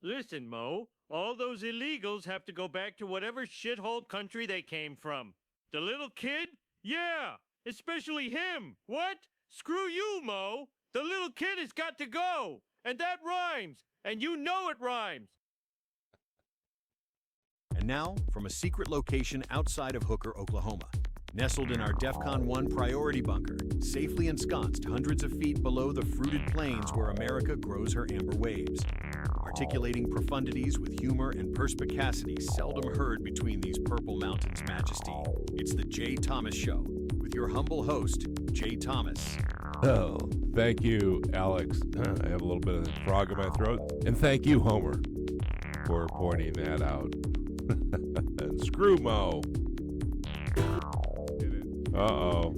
Listen, Mo, all those illegals have to go back to whatever shithole country they came from. The little kid? Yeah, especially him. What? Screw you, Mo. The little kid has got to go. And that rhymes. And you know it rhymes. And now, from a secret location outside of Hooker, Oklahoma, nestled in our DEFCON 1 priority bunker, safely ensconced hundreds of feet below the fruited plains where America grows her amber waves. Articulating profundities with humor and perspicacity seldom heard between these purple mountains' majesty, it's the Jay Thomas Show, with your humble host, Jay Thomas. Oh, thank you, Alex. I have a little bit of a frog in my throat. And thank you, Homer, for pointing that out. And screw Mo. Uh-oh.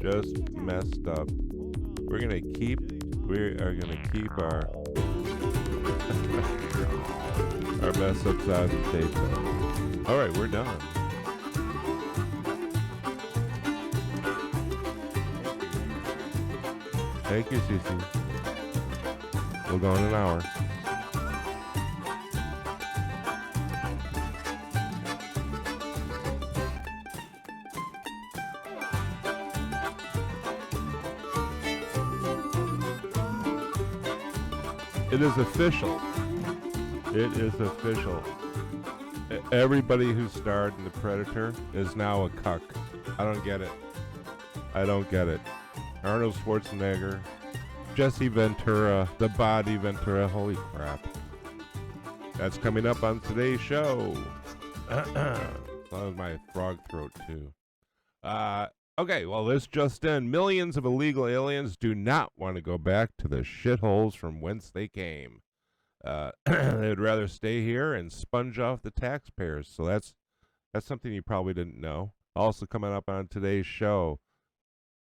Just messed up. We are gonna keep our our mess ups out of the tape though. All right, we're done. Thank you, Cece. We'll go in an hour. It is official. It is official. Everybody who starred in The Predator is now a cuck. I don't get it. Arnold Schwarzenegger, Jesse Ventura, the body Ventura. Holy crap. That's coming up on today's show. That was my frog throat, too. Okay, well, this just in. Millions of illegal aliens do not want to go back to the shitholes from whence they came. They'd rather stay here and sponge off the taxpayers. So that's something you probably didn't know. Also coming up on today's show,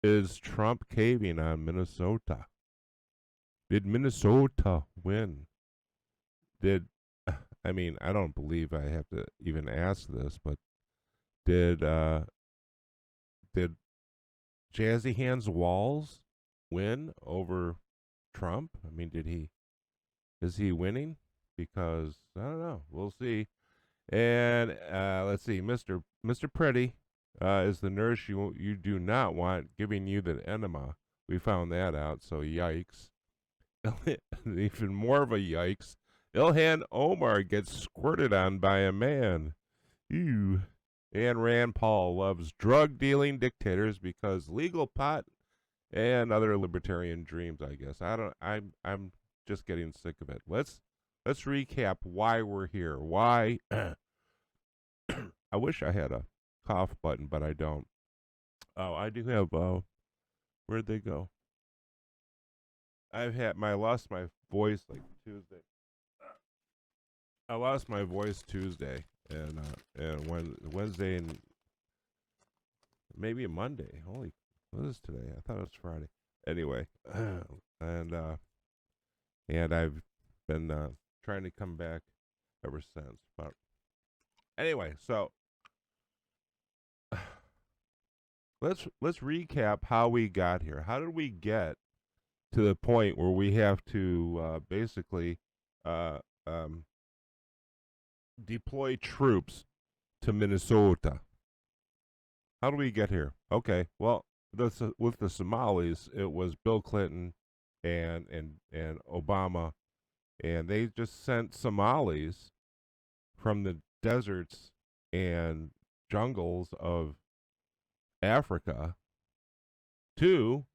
is Trump caving on Minnesota? Did Minnesota win? I don't believe I have to even ask this, but did Jazzy Hands Walls win over Trump? I mean, is he winning? Because I don't know. We'll see. And let's see, Mr. Pretty is the nurse you do not want giving you the enema. We found that out, so yikes. Even more of a yikes. Ilhan Omar gets squirted on by a man. Ew. And Rand Paul loves drug-dealing dictators because legal pot and other libertarian dreams, I guess. I'm just getting sick of it. Let's recap why we're here. Why? I wish I had a cough button, but I don't. Oh, I do have, where'd they go? I lost my voice like Tuesday. I lost my voice Tuesday. And Wednesday and maybe a Monday. Holy, what is today? I thought it was Friday. Anyway, and I've been trying to come back ever since. But anyway, so let's recap how we got here. How did we get to the point where we have to basically deploy troops to Minnesota? How do we get here? Okay, well, with the Somalis, it was Bill Clinton and Obama, and they just sent Somalis from the deserts and jungles of Africa to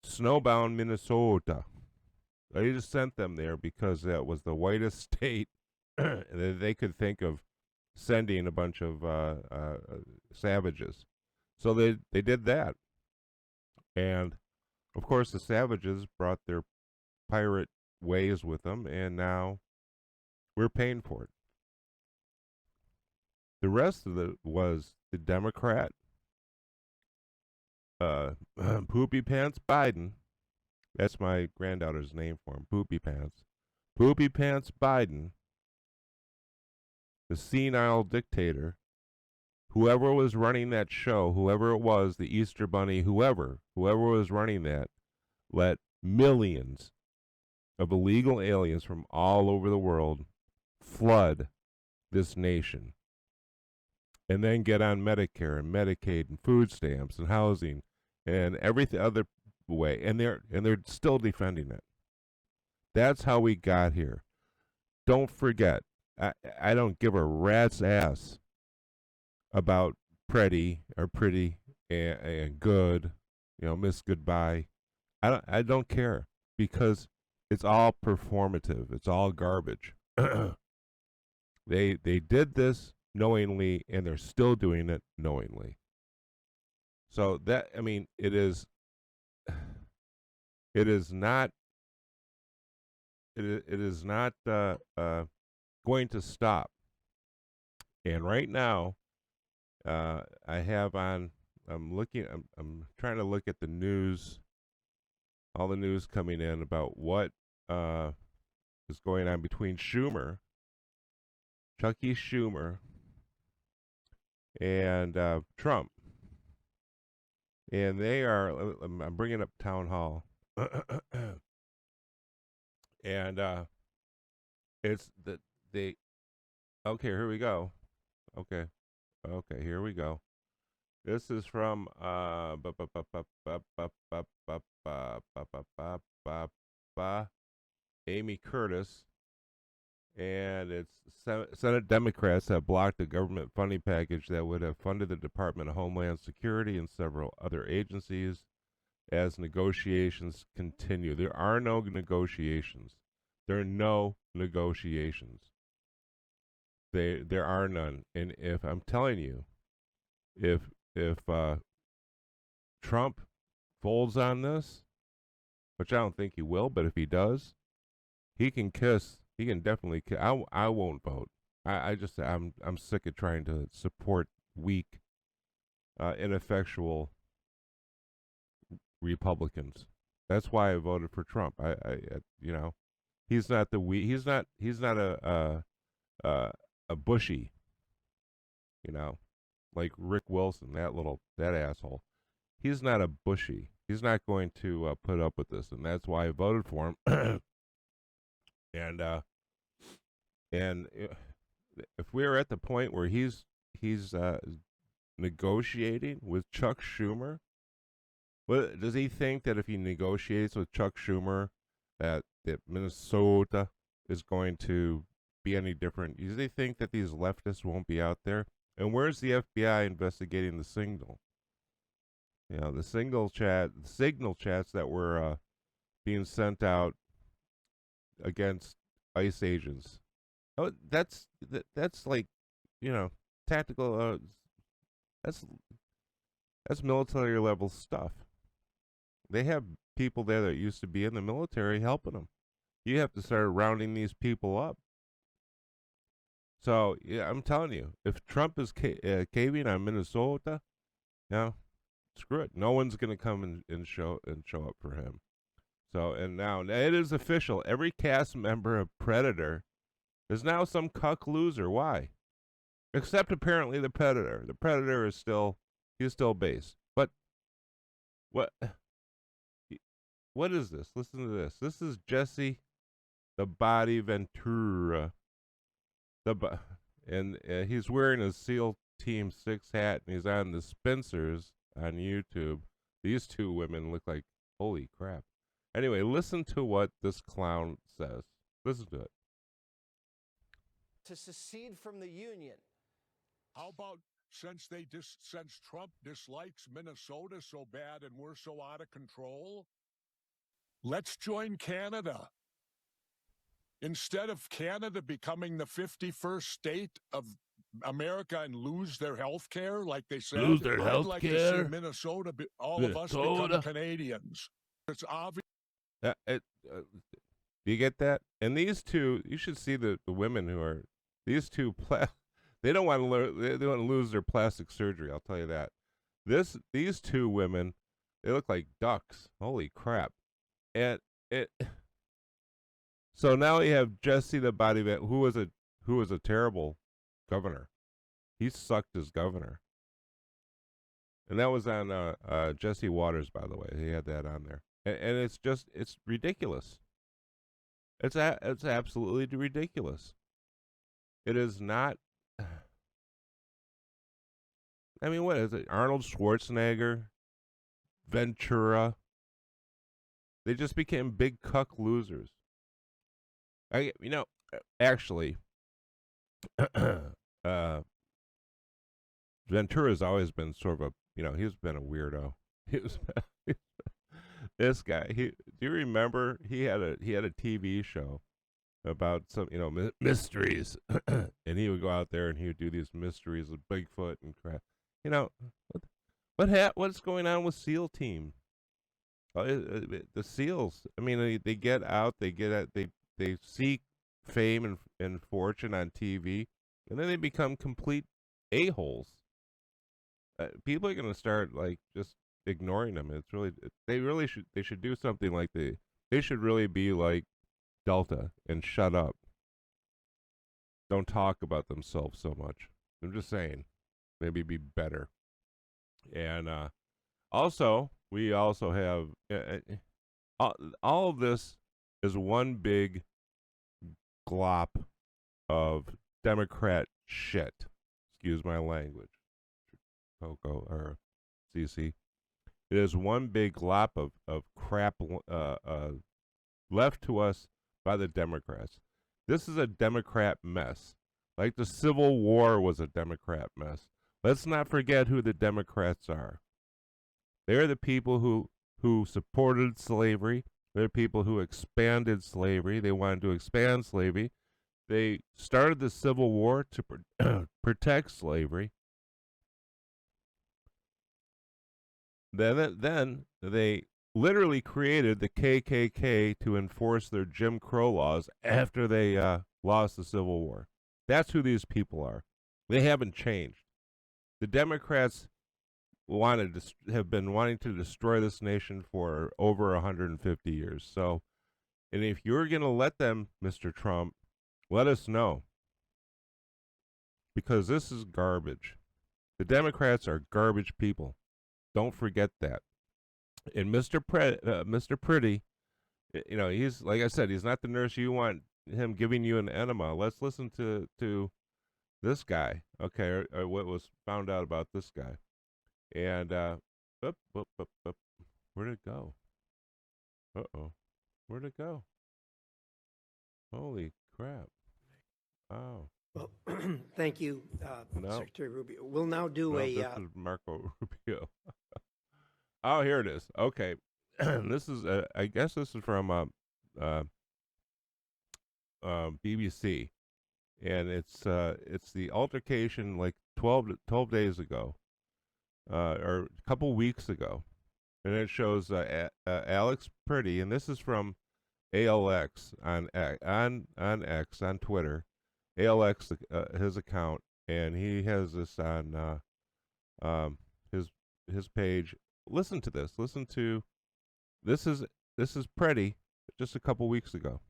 snowbound Minnesota. They just sent them there because that was the whitest state they could think of sending a bunch of savages. So they did that. And, of course, the savages brought their pirate ways with them, and now we're paying for it. The rest of it was the Democrat, Poopy Pants Biden. That's my granddaughter's name for him, Poopy Pants. Poopy Pants Biden, the senile dictator, whoever was running that show, whoever it was, the Easter Bunny, whoever was running that, let millions of illegal aliens from all over the world flood this nation and then get on Medicare and Medicaid and food stamps and housing and everything other way, and they're still defending it. That's how we got here. Don't forget, I don't give a rat's ass about pretty and good, Miss Goodbye. I don't care because it's all performative. It's all garbage. They did this knowingly, and they're still doing it knowingly. So that, I mean, it is not going to stop. And right now, I'm trying to look at the news, all the news coming in about what is going on between Chucky Schumer, and Trump. And they are, I'm bringing up Town Hall. And it's that they, okay, here we go. Okay, here we go. This is from Amy Curtis, and it's Senate Democrats have blocked a government funding package that would have funded the Department of Homeland Security and several other agencies as negotiations continue. There are no negotiations. There are no negotiations. There are none. And if I'm telling you, if Trump folds on this, which I don't think he will, but if he does, he can definitely kiss. I won't vote. I'm sick of trying to support weak, ineffectual Republicans. That's why I voted for Trump. He's not a Bushy, like Rick Wilson, that asshole. He's not a Bushy. He's not going to put up with this, and that's why I voted for him. And if we're at the point where he's negotiating with Chuck Schumer, what does he think that if he negotiates with Chuck Schumer that Minnesota is going to be any different? Does he think that these leftists won't be out there? And where's the FBI investigating the signal? The signal chats that were being sent out against ICE agents. Oh, that's like, tactical. That's military level stuff. They have people there that used to be in the military helping them. You have to start rounding these people up. So yeah, I'm telling you, if Trump is caving on Minnesota, screw it. No one's going to come and show up for him. So, and now it is official. Every cast member of Predator is now some cuck loser. Why? Except apparently the Predator. The Predator is still based. But what is this? Listen to this. This is Jesse the Body Ventura. And he's wearing a SEAL Team 6 hat, and he's on the Spencers on YouTube. These two women look like, holy crap. Anyway, listen to what this clown says. Listen to it. To secede from the Union. How about since Trump dislikes Minnesota so bad and we're so out of control, let's join Canada. Instead of Canada becoming the 51st state of America and lose their health care, like they said, I'd like to see Minnesota, all of us become Canadians. It's obvious. Do you get that? And these two, you should see the women who are these two. They don't want to lose their plastic surgery. I'll tell you that. These two women, they look like ducks. Holy crap! And so now you have Jesse the Body Vet, who was a terrible governor. He sucked as governor. And that was on Jesse Waters, by the way. He had that on there. And it's ridiculous. It's absolutely ridiculous. It is not. I mean, what is it? Arnold Schwarzenegger, Ventura. They just became big cuck losers. Actually, Ventura's always been sort of he's been a weirdo. He was this guy. Do you remember he had a TV show about some mysteries, and he would go out there and he would do these mysteries of Bigfoot and crap. What's going on with SEAL Team? The SEALs. I mean, they get out, they seek fame and fortune on TV, and then they become complete a-holes. People are going to start just ignoring them. It's really they should do something like they should really be like Delta and shut up. Don't talk about themselves so much. I'm just saying, maybe be better. And we also have all of this is one big glop of Democrat shit. Excuse my language, Coco or CC. It is one big glop of crap left to us by the Democrats. This is a Democrat mess. Like the Civil War was a Democrat mess. Let's not forget who the Democrats are. They're the people who supported slavery. They're people who expanded slavery. They wanted to expand slavery. They started the Civil War to protect slavery. Then they literally created the KKK to enforce their Jim Crow laws after they lost the Civil War. That's who these people are. They haven't changed. The Democrats have been wanting to destroy this nation for over 150 years. So, and if you're going to let them, Mr. Trump, let us know. Because this is garbage. The Democrats are garbage people. Don't forget that. And Mr. Pretty, he's, like I said, he's not the nurse you want him giving you an enema. Let's listen to this guy, okay, or what was found out about this guy. And, where'd it go? Uh-oh. Where'd it go? Holy crap. Oh. Well, thank you, No. Secretary Rubio. We'll now do This is Marco Rubio. Oh, here it is. Okay. This is, I guess this is from BBC. And it's the altercation like 12 days ago. Or a couple weeks ago, and it shows Alex Pretty, and this is from ALX on X on Twitter, ALX his account, and he has this on his page. Listen to this. Listen to this is Pretty just a couple weeks ago.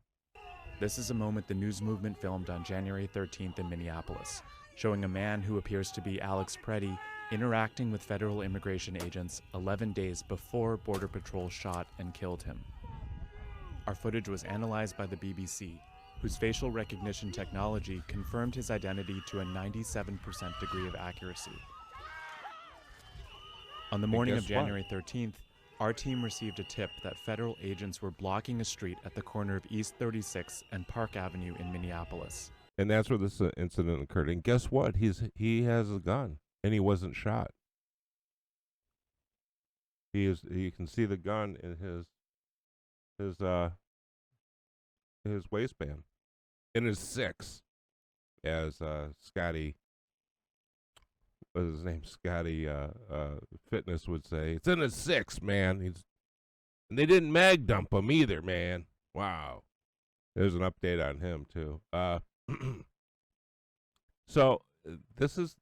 This is a moment the news movement filmed on January 13th in Minneapolis, showing a man who appears to be Alex Pretty interacting with federal immigration agents 11 days before Border Patrol shot and killed him. Our footage was analyzed by the BBC, whose facial recognition technology confirmed his identity to a 97% degree of accuracy. On the morning of January 13th, our team received a tip that federal agents were blocking a street at the corner of East 36 and Park Avenue in Minneapolis. And that's where this incident occurred. And guess what? He has a gun. And he wasn't shot. You can see the gun in his waistband. In his six, as Scotty, what is his name? Scotty Fitness would say. It's in his six, man. And they didn't mag dump him either, man. Wow. There's an update on him too. So this is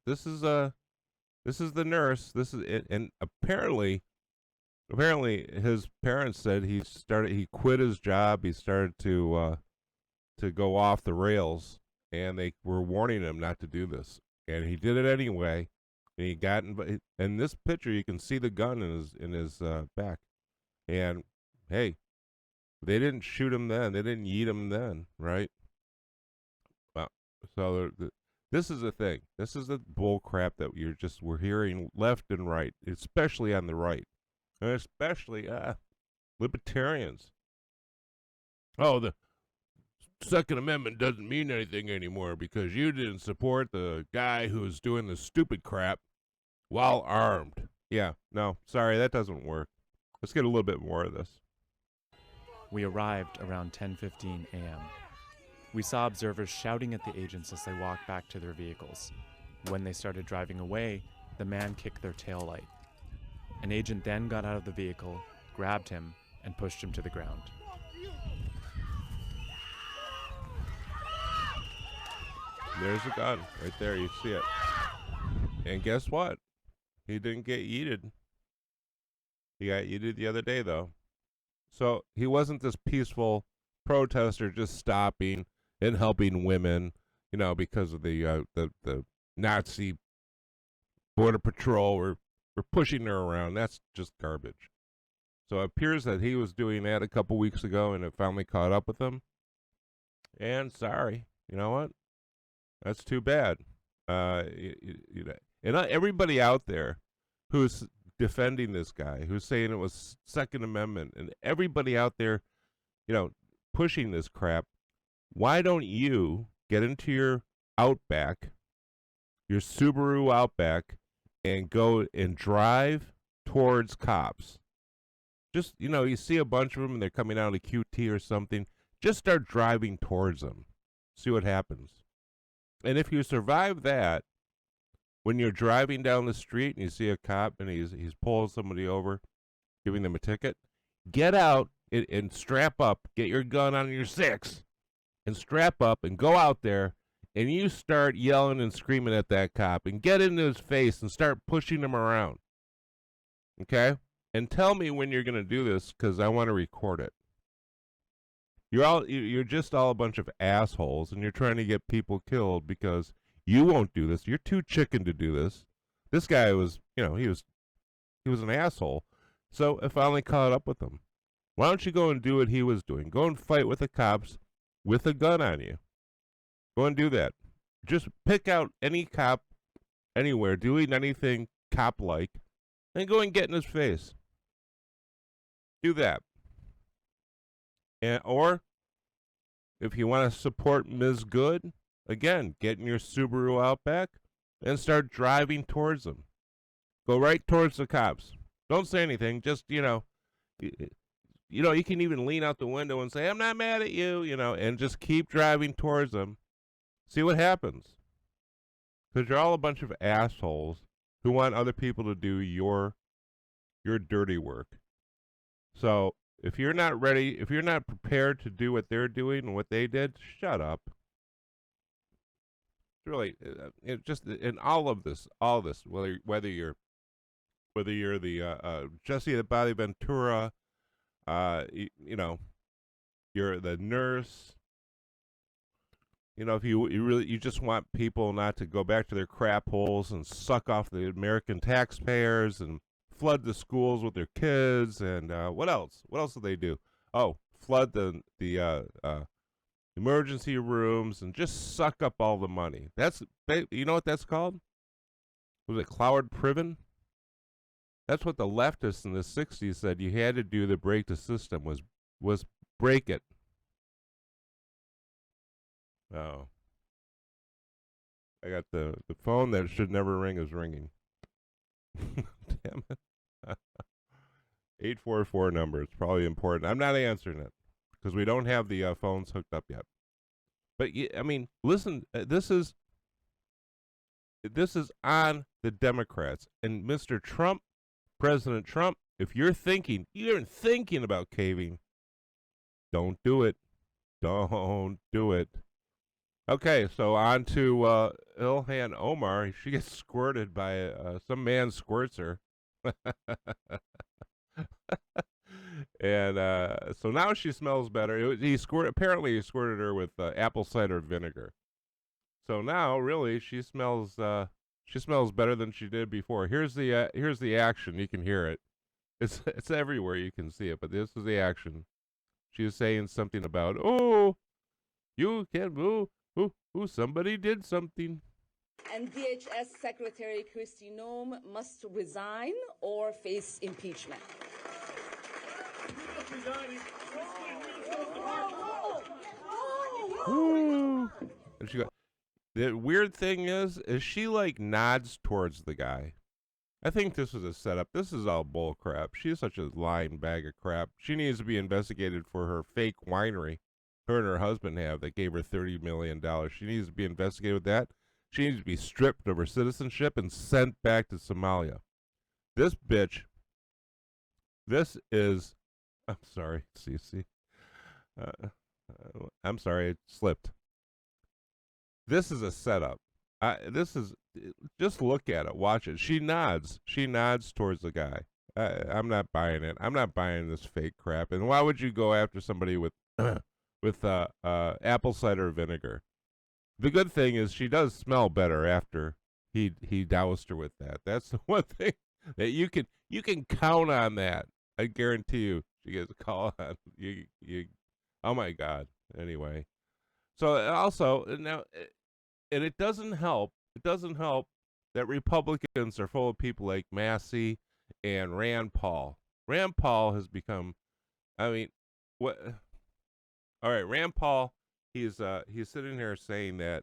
the nurse. This is it, and apparently his parents said he quit his job. He started to go off the rails, and they were warning him not to do this, and he did it anyway. And he got in this picture, you can see the gun in his back, and hey, They didn't shoot him then. They didn't yeet him then, right? Well, so this is the thing. This is the bull crap that we're hearing left and right, especially on the right, and especially libertarians. Oh, the Second Amendment doesn't mean anything anymore because you didn't support the guy who was doing the stupid crap while armed. Yeah, no, sorry, that doesn't work. Let's get a little bit more of this. We arrived around 10:15 a.m. We saw observers shouting at the agents as they walked back to their vehicles. When they started driving away, the man kicked their taillight. An agent then got out of the vehicle, grabbed him, and pushed him to the ground. There's a gun right there. You see it. And guess what? He didn't get yeeted. He got yeeted the other day, though. So he wasn't this peaceful protester just stopping and helping women, because of the Nazi border patrol or pushing her around. That's just garbage. So it appears that he was doing that a couple weeks ago, and it finally caught up with him. And sorry, you know what? That's too bad. And everybody out there who's defending this guy, who's saying it was Second Amendment, and everybody out there, pushing this crap, why don't you get into your Outback, your Subaru Outback, and go and drive towards cops? Just, you see a bunch of them and they're coming out of QT or something, just start driving towards them. See what happens. And if you survive that, when you're driving down the street and you see a cop and he's pulling somebody over, giving them a ticket, get out and strap up, get your gun on your 6, and strap up and go out there, and you start yelling and screaming at that cop and get into his face and start pushing him around. Okay? And tell me when you're going to do this, because I want to record it. You're just all a bunch of assholes, and you're trying to get people killed because you won't do this. You're too chicken to do this. This guy was, he was an asshole. So I finally caught up with him. Why don't you go and do what he was doing? Go and fight with the cops with a gun on you. Go and do that. Just pick out any cop anywhere doing anything cop-like and go and get in his face. Do that. Or if you want to support Ms. Good, again, get in your Subaru Outback and start driving towards them. Go right towards the cops. Don't say anything. Just, you can even lean out the window and say, I'm not mad at you, and just keep driving towards them. See what happens. Because you're all a bunch of assholes who want other people to do your dirty work. So if you're not ready, if you're not prepared to do what they're doing and what they did, shut up. Really, it just in all this, whether you're the Jesse the Body Ventura, you're the nurse. If you just want people not to go back to their crap holes and suck off the American taxpayers and flood the schools with their kids, and what else? What else do they do? Oh, flood the emergency rooms and just suck up all the money. You know what that's called? Was it Cloward Priven? That's what the leftists in the 60s said you had to do to break the system, was break it. Oh. I got the phone that should never ring is ringing. Damn it. 844 number. It's probably important. I'm not answering it because we don't have the phones hooked up yet. But listen, this is on the Democrats and Mr. Trump, President Trump. If you're even thinking about caving, don't do it. Don't do it. Okay, so on to Ilhan Omar. She gets squirted by some man squirts her. And so now she smells better. Apparently he squirted her with apple cider vinegar. So now really she smells better than she did before. Here's the action. You can hear it. It's everywhere. You can see it. But this is the action. She was saying something about, oh, you can't move. Somebody did something. And DHS Secretary Kristi Noem must resign or face impeachment. Ooh. And she go, the weird thing is she like nods towards the guy. I think this was a setup. This is all bull crap. She's such a lying bag of crap. She needs to be investigated for her fake winery her and her husband have that gave her $30 million. She needs to be investigated with that. She needs to be stripped of her citizenship and sent back to Somalia. This bitch, this is, I'm sorry, Cece. I'm sorry, it slipped. This is a setup. This is, just look at it, watch it. She nods towards the guy. I'm not buying it. I'm not buying this fake crap. And why would you go after somebody with apple cider vinegar? The good thing is she does smell better after he doused her with that. That's the one thing that you can count on. That I guarantee you, she gets a call on you. Oh my God. Anyway, so also now, and it doesn't help. It doesn't help that Republicans are full of people like Massey and Rand Paul. Rand Paul has become, I mean, what? All right, Rand Paul. He's sitting here saying that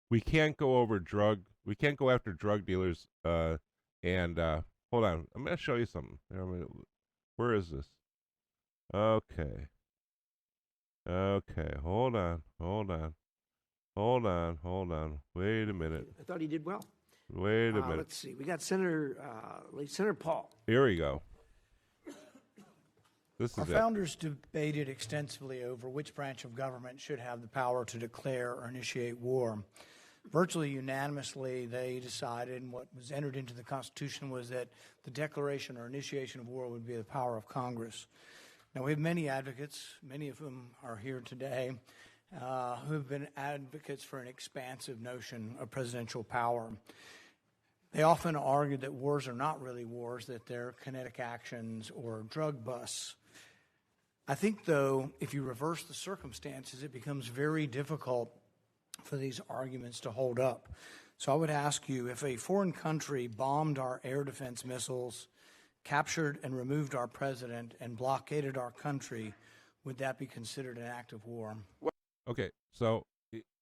we can't go after drug dealers. And hold on, I'm gonna show you something. Where is this? Okay, hold on. Wait a minute. I thought he did well. Wait a minute. Let's see. We got Senator Paul. Here we go. This Our is it. founders debated extensively over which branch of government should have the power to declare or initiate war. Virtually unanimously, they decided, and what was entered into the Constitution was that the declaration or initiation of war would be the power of Congress. Now, we have many advocates, many of whom are here today, who have been advocates for an expansive notion of presidential power. They often argue that wars are not really wars, that they're kinetic actions or drug busts. I think, though, if you reverse the circumstances, it becomes very difficult for these arguments to hold up. So I would ask you, if a foreign country bombed our air defense missiles, captured and removed our president, and blockaded our country, would that be considered an act of war? Okay, so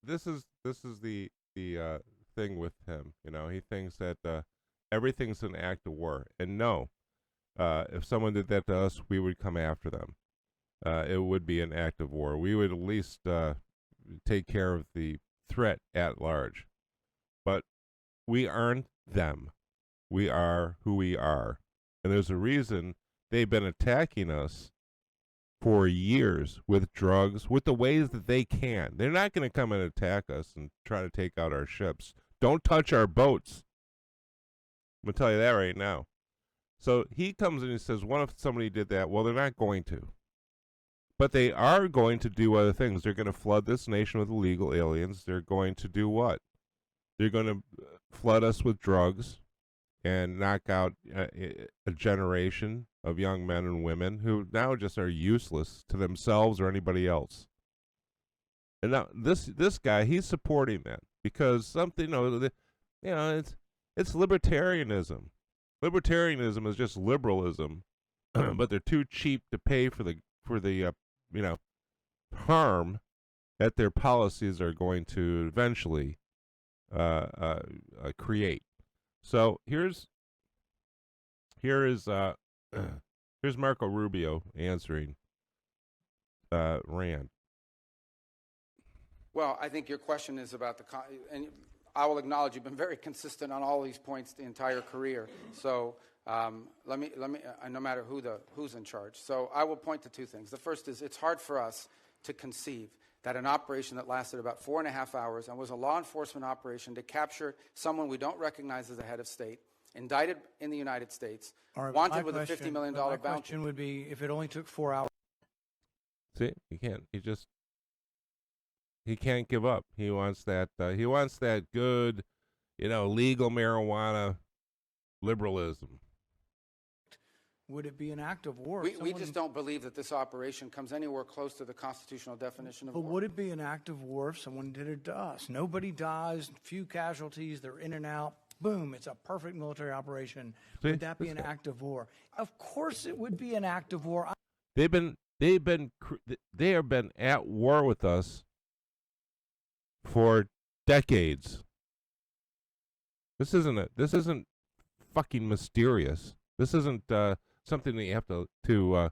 this is the thing with him. You know, he thinks that everything's an act of war, and no, if someone did that to us, we would come after them. It would be an act of war. We would at least take care of the threat at large. But we aren't them. We are who we are. And there's a reason they've been attacking us for years with drugs, with the ways that they can. They're not going to come and attack us and try to take out our ships. Don't touch our boats. I'm going to tell you that right now. So he comes in and says, what if somebody did that? Well, they're not going to. But they are going to do other things. They're going to flood this nation with illegal aliens. They're going to do what? They're going to flood us with drugs and knock out a generation of young men and women who now just are useless to themselves or anybody else. And now this guy, he's supporting that because something, it's libertarianism. Libertarianism is just liberalism, but they're too cheap to pay for the harm that their policies are going to eventually create. So here's Marco Rubio answering Rand. Well, I think your question is about and I will acknowledge you've been very consistent on all these points the entire career. So let me no matter who's in charge. So I will point to two things. The first is it's hard for us to conceive that an operation that lasted about 4.5 hours and was a law enforcement operation to capture someone we don't recognize as a head of state, indicted in the United States, wanted with a $50 million bounty. My question would be, if it only took 4 hours. See, he can't. He can't give up. He wants that. He wants that good, legal marijuana liberalism. Would it be an act of war? We just don't believe that this operation comes anywhere close to the constitutional definition of But war. would it be an act of war if someone did it to us? Nobody dies, few casualties, they're in and out. Boom, it's a perfect military operation. See, Would that be an act of war? Of course it would be an act of war. They have been at war with us for decades. This isn't fucking mysterious. This isn't something that you have to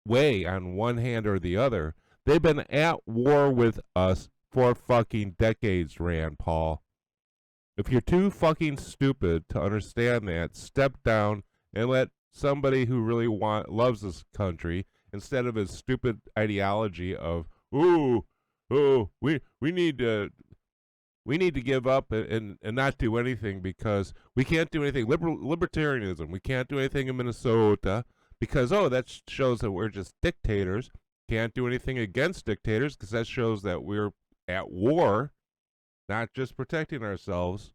weigh on one hand or the other. They've been at war with us for fucking decades, Rand Paul. If you're too fucking stupid to understand that, step down and let somebody who really loves this country, instead of his stupid ideology of we need to give up and not do anything because we can't do anything. Libertarianism, we can't do anything in Minnesota because that shows that we're just dictators. Can't do anything against dictators because that shows that we're at war, not just protecting ourselves.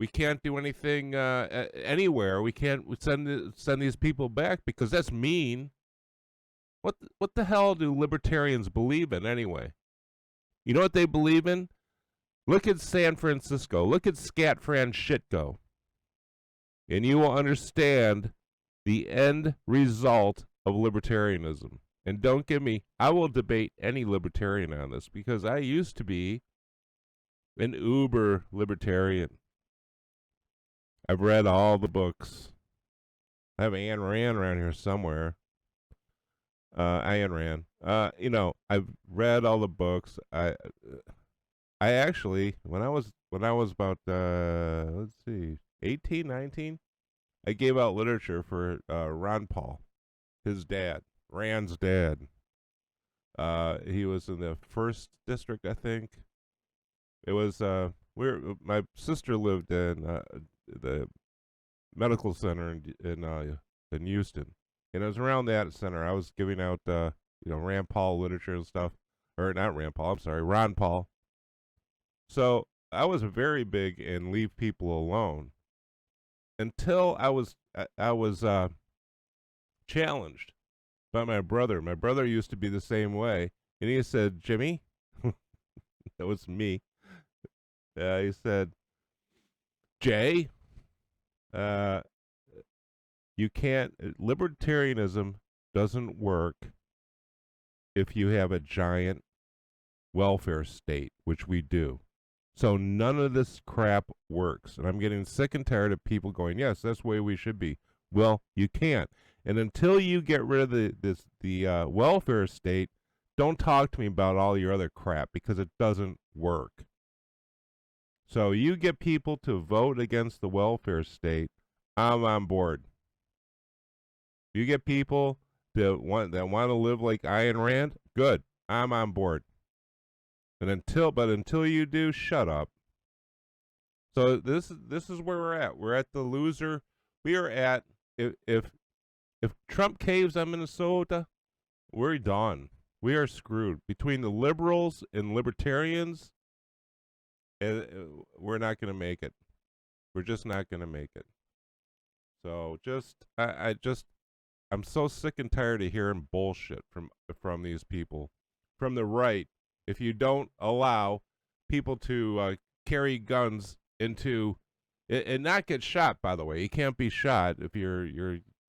We can't do anything anywhere. We can't send these people back because that's mean. What the hell do libertarians believe in anyway? You know what they believe in? Look at San Francisco. Look at Scatfran Shitgo. And you will understand the end result of libertarianism. And don't give me, I will debate any libertarian on this because I used to be an uber libertarian. I've read all the books. I have Ayn Rand around here somewhere. Ayn Rand. I've read all the books. I actually, when I was about 18, 19, I gave out literature for Ron Paul, his dad, Rand's dad. He was in the 1st district, I think. It was my sister lived in the medical center in Houston. And it was around that center. I was giving out, Rand Paul literature and stuff. Or not Rand Paul, I'm sorry, Ron Paul. So I was very big in leave people alone until I was challenged by my brother. My brother used to be the same way. And he said, Jimmy, that was me. He said, Jay, you can't, libertarianism doesn't work if you have a giant welfare state, which we do. So none of this crap works. And I'm getting sick and tired of people going, yes, that's the way we should be. Well, you can't. And until you get rid of the welfare state, don't talk to me about all your other crap because it doesn't work. So you get people to vote against the welfare state, I'm on board. You get people that want to live like Ayn Rand, good, I'm on board. And until you do, shut up. So this is where we're at. We're at the loser. We are at if Trump caves on Minnesota, we're done. We are screwed. Between the liberals and libertarians, we're not going to make it. We're just not going to make it. So I'm so sick and tired of hearing bullshit from these people, from the right. If you don't allow people to carry guns into and not get shot, by the way, you can't be shot if you're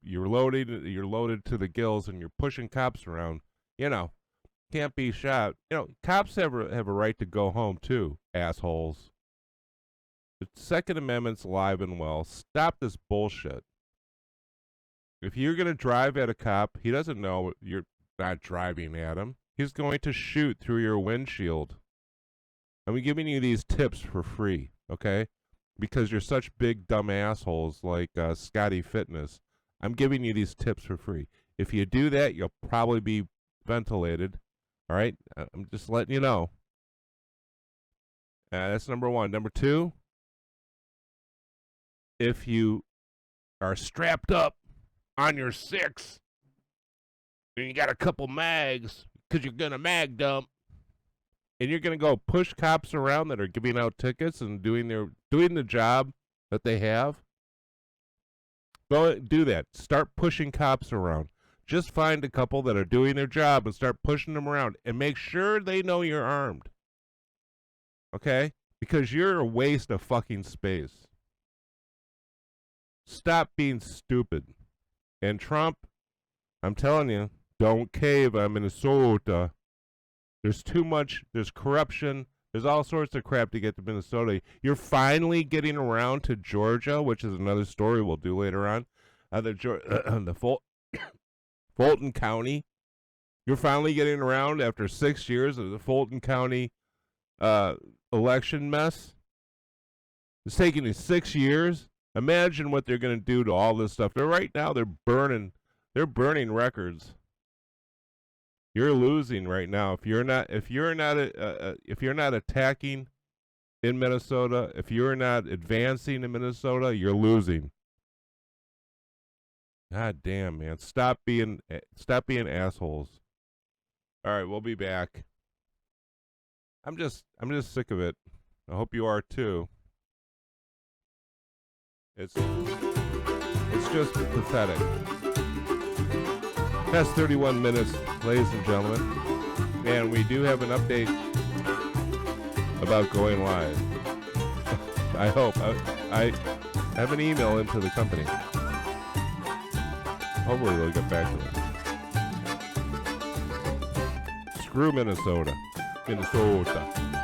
loaded to the gills and you're pushing cops around. Can't be shot. Cops have a right to go home too, assholes. The Second Amendment's alive and well. Stop this bullshit. If you're going to drive at a cop, he doesn't know you're not driving at him. He's going to shoot through your windshield. I'm giving you these tips for free, okay? Because you're such big dumb assholes like Scotty Fitness. I'm giving you these tips for free. If you do that, you'll probably be ventilated. All right? I'm just letting you know. That's number one. Number two, if you are strapped up on your six and you got a couple mags because you're going to mag dump and you're going to go push cops around that are giving out tickets and doing the job that they have, Go do that. Start pushing cops around. Just find a couple that are doing their job and start pushing them around and make sure they know you're armed. Okay? Because you're a waste of fucking space. Stop being stupid. And Trump, I'm telling you, don't cave on Minnesota. There's too much, there's corruption, there's all sorts of crap to get to Minnesota. You're finally getting around to Georgia, which is another story we'll do later on. The Fulton County. You're finally getting around after 6 years of the Fulton County election mess. It's taking you 6 years. Imagine what they're going to do to all this stuff. Right now they're burning records. You're losing right now if you're not attacking in Minnesota, if you're not advancing in Minnesota, you're losing. God damn, man. Stop being assholes. All right, we'll be back. I'm just sick of it. I hope you are too. It's just pathetic. Past 31 minutes, ladies and gentlemen, and we do have an update about going live. I hope. I have an email into the company. Hopefully they'll get back to me. Screw Minnesota. Minnesota.